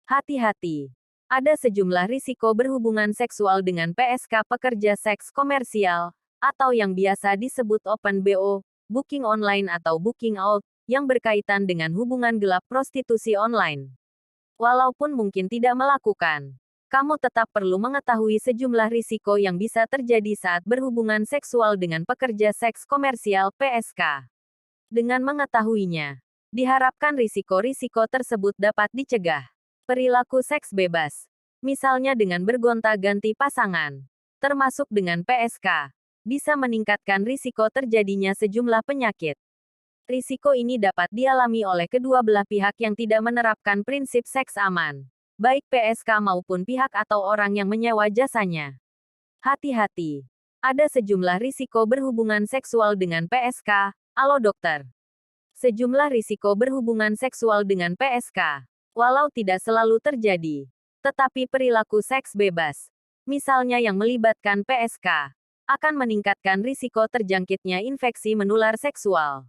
Hati-hati. Ada sejumlah risiko berhubungan seksual dengan PSK pekerja seks komersial, atau yang biasa disebut open BO, booking online atau booking out, yang berkaitan dengan hubungan gelap prostitusi online. Walaupun mungkin tidak melakukan, kamu tetap perlu mengetahui sejumlah risiko yang bisa terjadi saat berhubungan seksual dengan pekerja seks komersial (PSK). Dengan mengetahuinya, diharapkan risiko-risiko tersebut dapat dicegah. Perilaku seks bebas, misalnya dengan bergonta-ganti pasangan, termasuk dengan PSK, bisa meningkatkan risiko terjadinya sejumlah penyakit. Risiko ini dapat dialami oleh kedua belah pihak yang tidak menerapkan prinsip seks aman, baik PSK maupun pihak atau orang yang menyewa jasanya. Hati-hati. Ada sejumlah risiko berhubungan seksual dengan PSK. Halo dokter. Sejumlah risiko berhubungan seksual dengan PSK, walau tidak selalu terjadi, tetapi perilaku seks bebas, misalnya yang melibatkan PSK, akan meningkatkan risiko terjangkitnya infeksi menular seksual.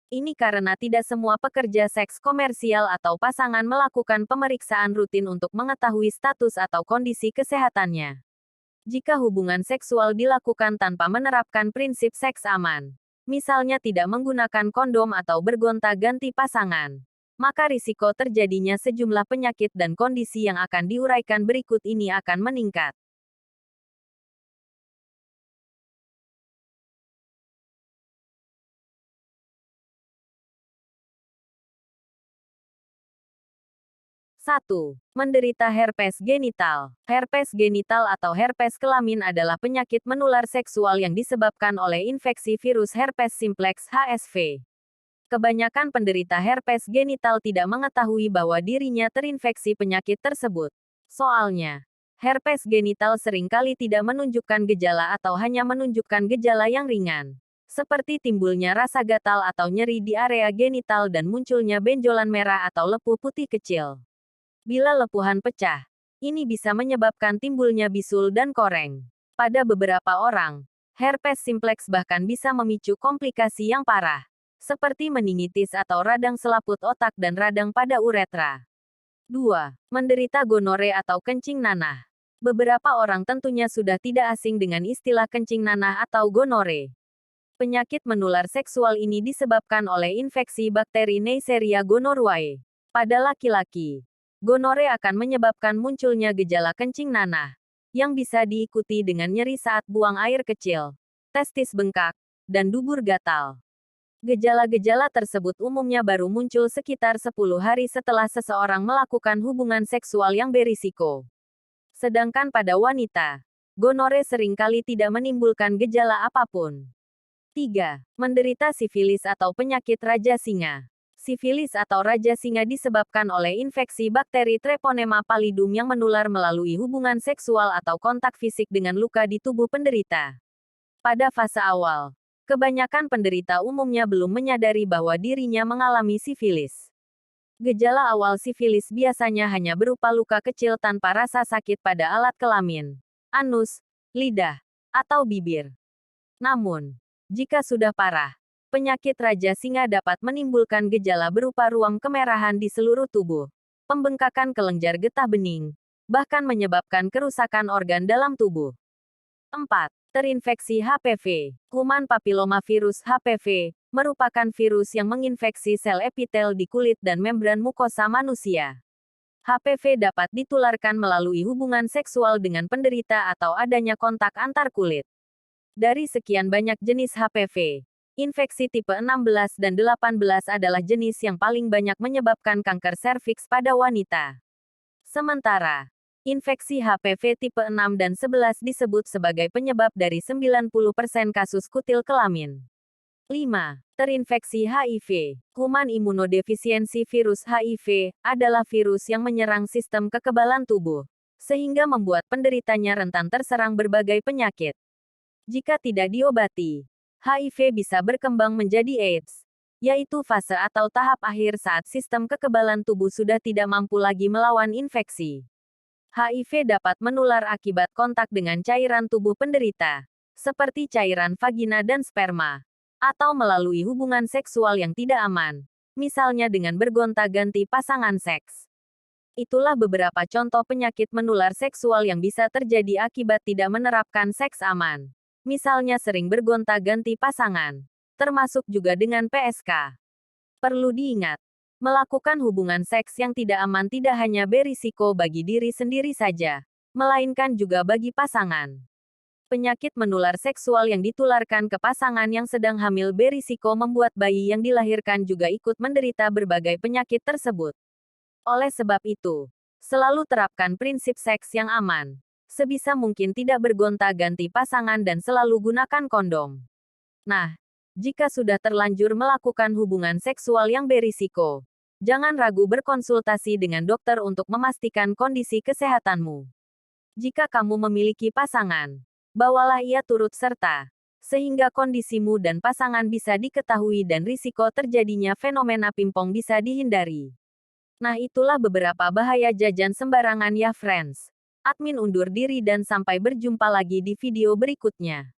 Ini karena tidak semua pekerja seks komersial atau pasangan melakukan pemeriksaan rutin untuk mengetahui status atau kondisi kesehatannya. Jika hubungan seksual dilakukan tanpa menerapkan prinsip seks aman, misalnya tidak menggunakan kondom atau bergonta-ganti pasangan, maka risiko terjadinya sejumlah penyakit dan kondisi yang akan diuraikan berikut ini akan meningkat. Satu, menderita herpes genital. Herpes genital atau herpes kelamin adalah penyakit menular seksual yang disebabkan oleh infeksi virus herpes simplex (HSV). Kebanyakan penderita herpes genital tidak mengetahui bahwa dirinya terinfeksi penyakit tersebut. Soalnya, herpes genital seringkali tidak menunjukkan gejala atau hanya menunjukkan gejala yang ringan, seperti timbulnya rasa gatal atau nyeri di area genital dan munculnya benjolan merah atau lepuh putih kecil. Bila lepuhan pecah, ini bisa menyebabkan timbulnya bisul dan koreng. Pada beberapa orang, herpes simplex bahkan bisa memicu komplikasi yang parah, seperti meningitis atau radang selaput otak dan radang pada uretra. 2. Menderita gonore atau kencing nanah. Beberapa orang tentunya sudah tidak asing dengan istilah kencing nanah atau gonore. Penyakit menular seksual ini disebabkan oleh infeksi bakteri Neisseria gonorrhoeae. Pada laki-laki, gonore akan menyebabkan munculnya gejala kencing nanah, yang bisa diikuti dengan nyeri saat buang air kecil, testis bengkak, dan dubur gatal. Gejala-gejala tersebut umumnya baru muncul sekitar 10 hari setelah seseorang melakukan hubungan seksual yang berisiko. Sedangkan pada wanita, gonore seringkali tidak menimbulkan gejala apapun. 3. Menderita sifilis atau penyakit raja singa. Sifilis atau raja singa disebabkan oleh infeksi bakteri Treponema pallidum yang menular melalui hubungan seksual atau kontak fisik dengan luka di tubuh penderita. Pada fase awal, kebanyakan penderita umumnya belum menyadari bahwa dirinya mengalami sifilis. Gejala awal sifilis biasanya hanya berupa luka kecil tanpa rasa sakit pada alat kelamin, anus, lidah, atau bibir. Namun, jika sudah parah, penyakit raja singa dapat menimbulkan gejala berupa ruam kemerahan di seluruh tubuh, pembengkakan kelenjar getah bening, bahkan menyebabkan kerusakan organ dalam tubuh. 4. Terinfeksi HPV. Human papillomavirus HPV merupakan virus yang menginfeksi sel epitel di kulit dan membran mukosa manusia. HPV dapat ditularkan melalui hubungan seksual dengan penderita atau adanya kontak antar kulit. Dari sekian banyak jenis HPV, infeksi tipe 16 dan 18 adalah jenis yang paling banyak menyebabkan kanker serviks pada wanita. Sementara, infeksi HPV tipe 6 dan 11 disebut sebagai penyebab dari 90% kasus kutil kelamin. 5. Terinfeksi HIV. Human immunodeficiency virus HIV adalah virus yang menyerang sistem kekebalan tubuh, sehingga membuat penderitanya rentan terserang berbagai penyakit. Jika tidak diobati, HIV bisa berkembang menjadi AIDS, yaitu fase atau tahap akhir saat sistem kekebalan tubuh sudah tidak mampu lagi melawan infeksi. HIV dapat menular akibat kontak dengan cairan tubuh penderita, seperti cairan vagina dan sperma, atau melalui hubungan seksual yang tidak aman, misalnya dengan bergonta-ganti pasangan seks. Itulah beberapa contoh penyakit menular seksual yang bisa terjadi akibat tidak menerapkan seks aman. Misalnya sering bergonta-ganti pasangan, termasuk juga dengan PSK. Perlu diingat, melakukan hubungan seks yang tidak aman tidak hanya berisiko bagi diri sendiri saja, melainkan juga bagi pasangan. Penyakit menular seksual yang ditularkan ke pasangan yang sedang hamil berisiko membuat bayi yang dilahirkan juga ikut menderita berbagai penyakit tersebut. Oleh sebab itu, selalu terapkan prinsip seks yang aman. Sebisa mungkin tidak bergonta-ganti pasangan dan selalu gunakan kondom. Nah, jika sudah terlanjur melakukan hubungan seksual yang berisiko, jangan ragu berkonsultasi dengan dokter untuk memastikan kondisi kesehatanmu. Jika kamu memiliki pasangan, bawalah ia turut serta, sehingga kondisimu dan pasangan bisa diketahui dan risiko terjadinya fenomena pingpong bisa dihindari. Nah, itulah beberapa bahaya jajan sembarangan ya friends. Admin undur diri dan sampai berjumpa lagi di video berikutnya.